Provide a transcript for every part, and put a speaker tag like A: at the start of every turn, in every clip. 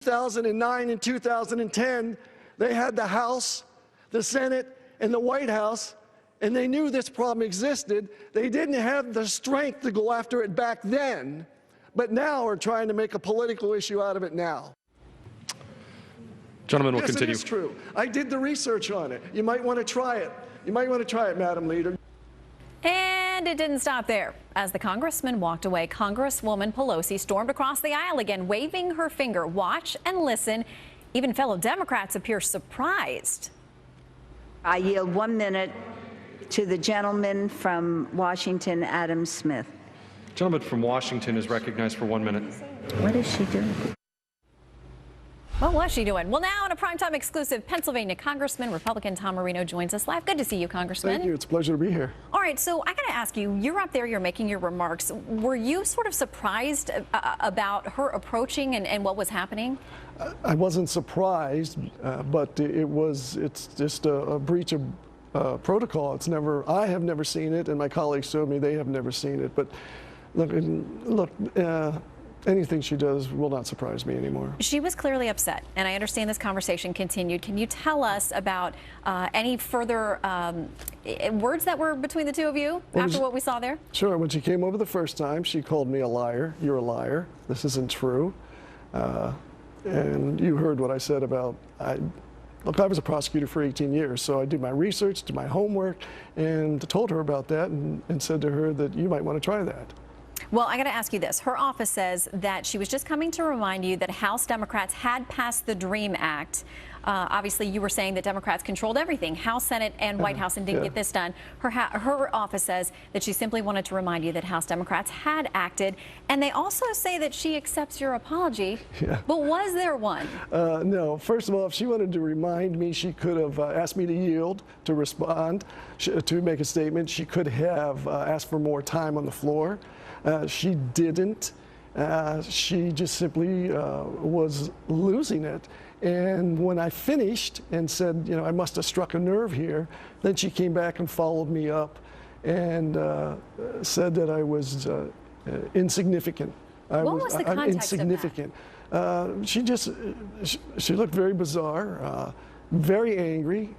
A: 2009 and 2010, they had the House, the Senate, and the White House, and they knew this problem existed. They didn't have the strength to go after it back then, but now are trying to make a political issue out of it now.
B: Gentlemen, will
A: yes,
B: continue.
A: It is true. I did the research on it. You might want to try it. You might want to try it, Madam Leader.
C: And it didn't stop there. As the congressman walked away, Congresswoman Pelosi stormed across the aisle again, waving her finger. Watch and listen. Even fellow Democrats appear surprised.
D: I yield 1 minute to the gentleman from Washington, Adam Smith.
B: Gentleman from Washington is recognized for 1 minute.
D: What is she doing?
C: What was she doing? Well, now in a primetime exclusive, Pennsylvania Congressman Republican Tom Marino joins us live. Good to see you, Congressman.
A: Thank you. It's a pleasure to be here.
C: All right, so I got to ask you, you're up there, you're making your remarks. Were you sort of surprised about her approaching and what was happening?
A: I wasn't surprised, but it's just a breach of protocol. I have never seen it, and my colleagues told me they have never seen it. But look, anything she does will not surprise me anymore. She
C: was clearly upset, and I understand this conversation continued. Can you tell us about any further words that were between the two of you after what we saw there? Sure.
A: When she came over the first time, she called me a liar. You're a liar. This isn't true. And you heard what I said about, look, I was a prosecutor for 18 years, so I did my research, did my homework, and told her about that and said to her that you might want to try that.
C: Well, I got to ask you this. Her office says that she was just coming to remind you that House Democrats had passed the DREAM Act. Obviously, you were saying that Democrats controlled everything, House, Senate, and White House, and didn't get this done. Her office says that she simply wanted to remind you that House Democrats had acted, and they also say that she accepts your apology. But was there one?
A: No. First of all, if she wanted to remind me, she could have asked me to yield, to respond, to make a statement. She could have asked for more time on the floor. She didn't. She just simply was losing it. And when I finished and said, you know, I must have struck a nerve here, then she came back and followed me up and said that I was insignificant.
C: What was the context
A: insignificant. Of that? She looked very bizarre, very angry,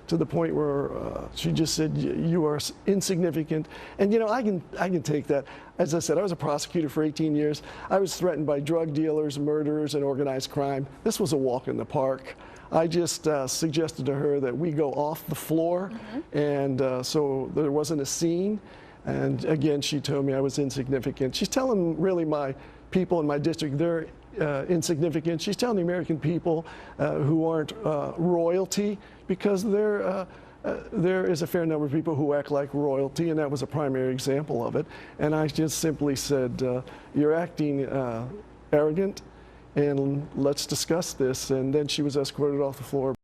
A: to the point where she just said, you are insignificant. And, you know, I can take that. As I said, I was a prosecutor for 18 years. I was threatened by drug dealers, murderers, and organized crime. This was a walk in the park. I just suggested to her that we go off the floor, and so there wasn't a scene. And again, she told me I was insignificant. She's telling really my people in my district they're insignificant. She's telling the American people who aren't royalty, because there is a fair number of people who act like royalty, and that was a primary example of it. And I just simply said, you're acting arrogant, and let's discuss this. And then she was escorted off the floor.